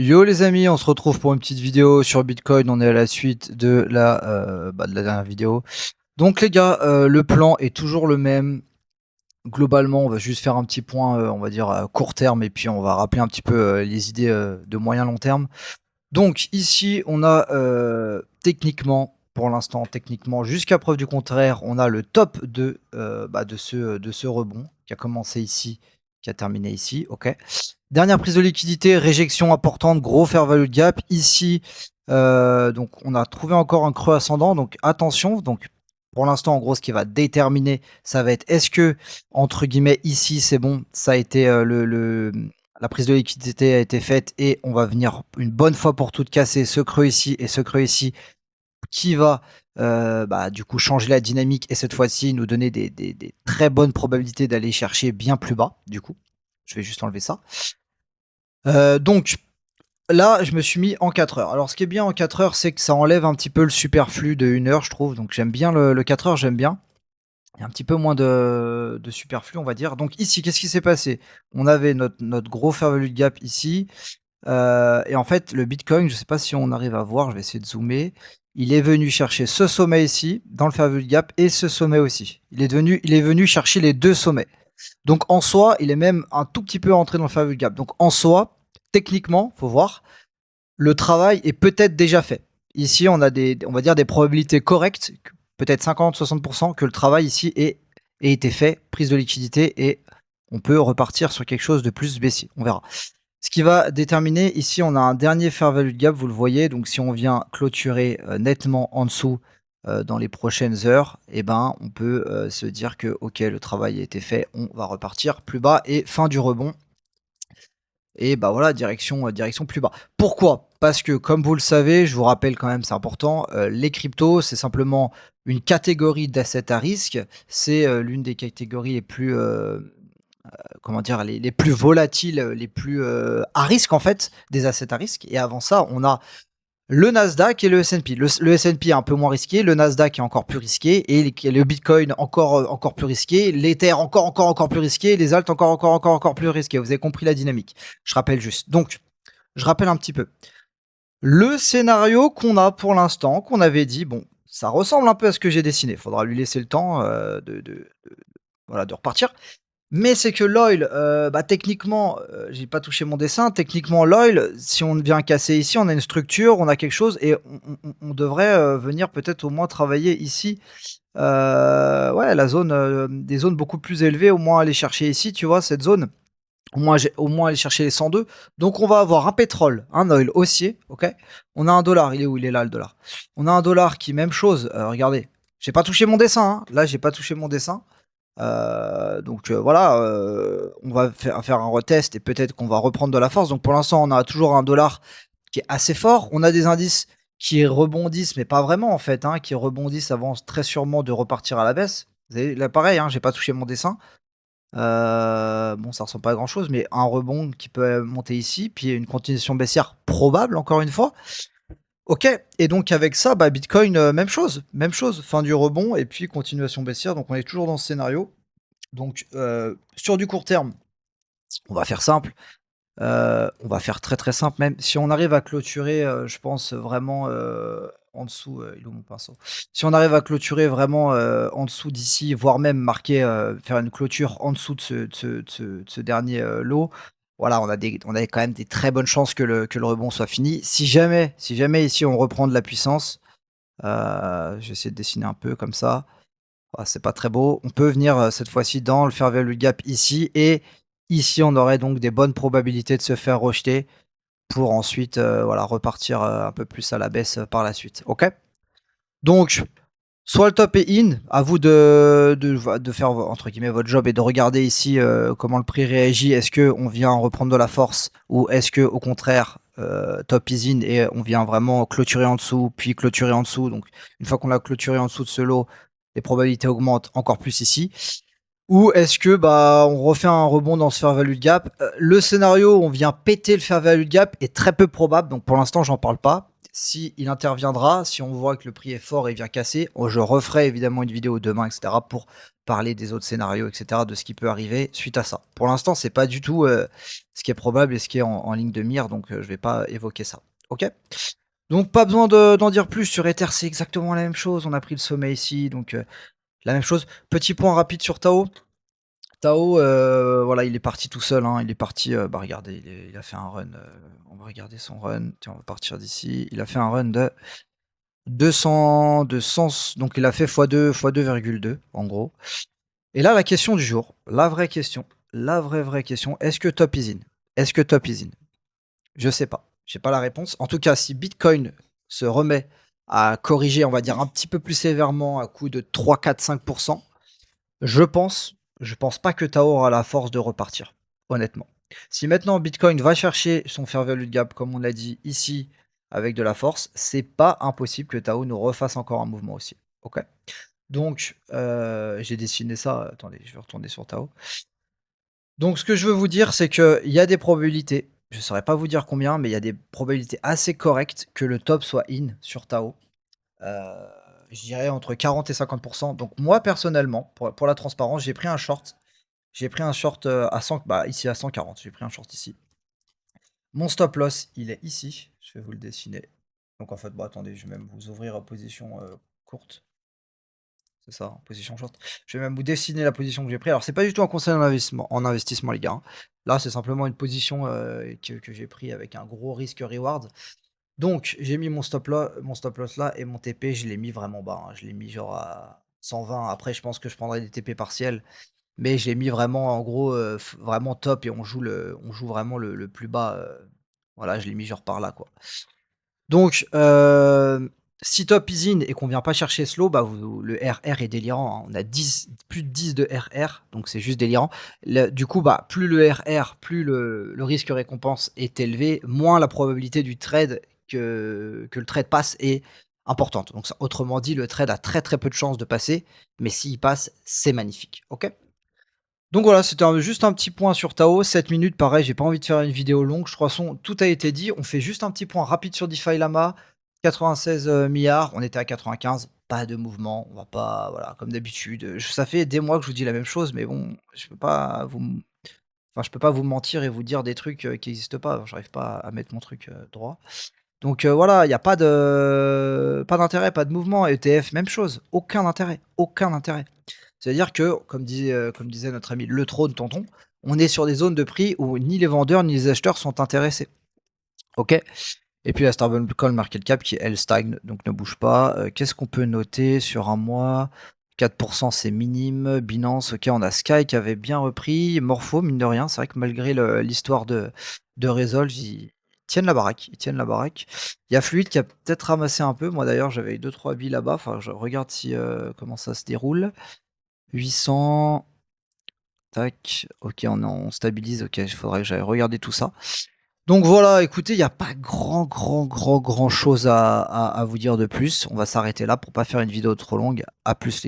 Yo les amis, on se retrouve pour une petite vidéo sur Bitcoin. On est à la suite de de la dernière vidéo. Donc les gars, le plan est toujours le même. Globalement, on va juste faire un petit point, on va dire à court terme, et puis on va rappeler un petit peu les idées de moyen long terme. Donc ici, on a techniquement, pour l'instant, techniquement, jusqu'à preuve du contraire, on a le top de ce rebond qui a commencé ici, qui a terminé ici. Ok. Dernière prise de liquidité, réjection importante, gros fair value gap. Ici, donc on a trouvé encore un creux ascendant, donc attention. Donc pour l'instant, en gros, ce qui va déterminer, ça va être est-ce que, entre guillemets, ici, c'est bon, ça a été la prise de liquidité a été faite et on va venir une bonne fois pour toutes casser ce creux ici et ce creux ici qui va du coup changer la dynamique et cette fois-ci nous donner des très bonnes probabilités d'aller chercher bien plus bas. Du coup, je vais juste enlever ça. Donc là, je me suis mis en 4 heures. Alors, ce qui est bien en 4 heures, c'est que ça enlève un petit peu le superflu de 1 heure, je trouve. Donc, j'aime bien le 4 heures, j'aime bien. Il y a un petit peu moins de superflu, on va dire. Donc, ici, qu'est-ce qui s'est passé? On avait notre gros fair value gap ici. Et en fait, le Bitcoin, je ne sais pas si on arrive à voir, je vais essayer de zoomer. Il est venu chercher ce sommet ici, dans le fair value gap, et ce sommet aussi. Il est venu chercher les deux sommets. Donc en soi, il est même un tout petit peu entré dans le fair value gap. Donc en soi, techniquement, faut voir, le travail est peut-être déjà fait. Ici, on a on va dire des probabilités correctes, peut-être 50-60%, que le travail ici ait été fait, prise de liquidité, et on peut repartir sur quelque chose de plus baissier. On verra. Ce qui va déterminer, ici, on a un dernier fair value gap, vous le voyez. Donc si on vient clôturer nettement en dessous dans les prochaines heures, eh ben, on peut se dire que ok, le travail a été fait, on va repartir plus bas et fin du rebond. Et bah voilà, direction plus bas. Pourquoi? Parce que comme vous le savez, je vous rappelle quand même, c'est important, les cryptos, c'est simplement une catégorie d'assets à risque. C'est l'une des catégories les plus, comment dire, les plus volatiles, les plus à risque en fait, des assets à risque. Et avant ça, on a le Nasdaq et le S&P. Le S&P est un peu moins risqué, le Nasdaq est encore plus risqué, et le Bitcoin encore plus risqué, l'Ether encore plus risqué, les alts encore plus risqués. Vous avez compris la dynamique. Je rappelle juste. Donc, je rappelle un petit peu. Le scénario qu'on a pour l'instant, qu'on avait dit, bon, ça ressemble un peu à ce que j'ai dessiné. Il faudra lui laisser le temps voilà, de repartir. Mais c'est que l'oil, techniquement, j'ai pas touché mon dessin. Techniquement, l'oil, si on vient casser ici, on a une structure, on a quelque chose, et on devrait venir peut-être au moins travailler ici. Ouais, la zone, des zones beaucoup plus élevées, au moins aller chercher ici, tu vois, cette zone. Au moins aller chercher les 102. Donc on va avoir un pétrole, un oil haussier, ok. On a un dollar, il est où? Il est là le dollar. On a un dollar qui, même chose, regardez. J'ai pas touché mon dessin, hein. Là j'ai pas touché mon dessin. Voilà, on va faire un retest et peut-être qu'on va reprendre de la force. Donc pour l'instant, on a toujours un dollar qui est assez fort. On a des indices qui rebondissent, mais pas vraiment en fait, hein, qui rebondissent avant très sûrement de repartir à la baisse. Vous avez, là pareil, hein, j'ai pas touché mon dessin. Bon, ça ressemble pas à grand chose, mais un rebond qui peut monter ici, puis une continuation baissière probable encore une fois. Ok, et donc avec ça, Bitcoin, même chose, fin du rebond et puis continuation baissière. Donc on est toujours dans ce scénario. Donc, sur du court terme, on va faire simple. On va faire très très simple même. Si on arrive à clôturer, je pense vraiment en dessous, il est où mon pinceau? Si on arrive à clôturer vraiment en dessous d'ici, voire même marquer, faire une clôture en dessous de ce dernier lot, voilà, on a quand même des très bonnes chances que le rebond soit fini. Si jamais ici on reprend de la puissance, je vais essayer de dessiner un peu comme ça. Ah, c'est pas très beau. On peut venir cette fois-ci dans le fair value gap ici, et ici on aurait donc des bonnes probabilités de se faire rejeter pour ensuite voilà, repartir un peu plus à la baisse par la suite. Ok. Donc soit le top est in, à vous de faire entre guillemets votre job et de regarder ici comment le prix réagit. Est-ce que on vient reprendre de la force, ou est-ce que au contraire top is in et on vient vraiment clôturer en dessous puis clôturer en dessous. Donc une fois qu'on a clôturé en dessous de ce lot, les probabilités augmentent encore plus ici. Ou est-ce que on refait un rebond dans ce fair value gap? Le scénario où on vient péter le fair value gap est très peu probable, donc pour l'instant j'en parle pas. Si il interviendra, si on voit que le prix est fort et vient casser, je referai évidemment une vidéo demain, etc. pour parler des autres scénarios, et cetera, de ce qui peut arriver suite à ça. Pour l'instant, c'est pas du tout, ce qui est probable et ce qui est en ligne de mire, donc je vais pas évoquer ça. OK? Donc pas besoin d'en dire plus sur Ether, c'est exactement la même chose. On a pris le sommet ici, donc la même chose. Petit point rapide sur Tao. Tao, voilà, il est parti tout seul, hein. Il est parti, bah, regardez, il a fait un run, on va regarder son run. Tiens, on va partir d'ici. Il a fait un run de 200, donc il a fait x2, x2,2 en gros. Et là, la question du jour, la vraie question, la vraie question, est-ce que top is in? Est-ce que top is in? Je sais pas. J'ai pas la réponse. En tout cas, si Bitcoin se remet à corriger, on va dire un petit peu plus sévèrement à coup de 3, 4, 5%, je pense pas que Tao aura la force de repartir, honnêtement. Si maintenant Bitcoin va chercher son fair value gap, comme on l'a dit ici, avec de la force, c'est pas impossible que Tao nous refasse encore un mouvement aussi. Ok. Donc, j'ai dessiné ça. Attendez, je vais retourner sur Tao. Donc, ce que je veux vous dire, c'est qu'il y a des probabilités. Je ne saurais pas vous dire combien, mais il y a des probabilités assez correctes que le top soit in sur Tao. Euh, je dirais entre 40 et 50%. Donc, moi, personnellement, pour la transparence, j'ai pris un short. J'ai pris un short à 100, bah, ici à 140. J'ai pris un short ici. Mon stop loss, il est ici. Je vais vous le dessiner. Donc, en fait, bon, attendez, je vais même vous ouvrir en position courte. C'est ça, en position short. Je vais même vous dessiner la position que j'ai pris. Alors, c'est pas du tout un conseil en investissement, les gars, hein. Là, c'est simplement une position que j'ai pris avec un gros risque reward. Donc, j'ai mis mon stop loss là et mon TP, je l'ai mis vraiment bas, hein. Je l'ai mis genre à 120. Après, je pense que je prendrai des TP partiels. Mais je l'ai mis vraiment, en gros, vraiment top et on joue vraiment le plus bas. Voilà, je l'ai mis genre par là, quoi. Donc, si top is in et qu'on vient pas chercher slow, bah le RR est délirant, hein. On a plus de 10 de RR, donc c'est juste délirant. Du coup, bah, plus le RR, plus le risque récompense est élevé, moins la probabilité du trade que le trade passe est importante. Donc, autrement dit, le trade a très très peu de chances de passer, mais s'il passe, c'est magnifique. Ok. Donc voilà, c'était juste un petit point sur Tao, 7 minutes, pareil, j'ai pas envie de faire une vidéo longue, je crois que tout a été dit. On fait juste un petit point rapide sur DeFi Lama, 96 milliards, on était à 95, pas de mouvement, on va pas, voilà, comme d'habitude. Ça fait des mois que je vous dis la même chose, mais bon, je peux pas vous mentir et vous dire des trucs qui n'existent pas, j'arrive pas à mettre mon truc droit. Donc voilà, il n'y a pas d'intérêt, pas de mouvement. ETF, même chose, aucun intérêt, aucun intérêt. C'est-à-dire que, comme disait notre ami Le Trône Tonton, on est sur des zones de prix où ni les vendeurs ni les acheteurs sont intéressés. Ok. Et puis la Stablecoin Market Cap qui, elle, stagne, donc ne bouge pas. Qu'est-ce qu'on peut noter sur un mois? 4% c'est minime. Binance, ok, on a Sky qui avait bien repris. Morpho, mine de rien, c'est vrai que malgré l'histoire de Resolve, ils tiennent la baraque. Ils tiennent la baraque. Il y a Fluid qui a peut-être ramassé un peu. Moi d'ailleurs, j'avais 2-3 billes là-bas. Enfin, je regarde comment ça se déroule. 800. Tac. Ok, on stabilise. Ok, il faudrait que j'aille regarder tout ça. Donc voilà, écoutez, il n'y a pas grand chose à vous dire de plus. On va s'arrêter là pour pas faire une vidéo trop longue. À plus les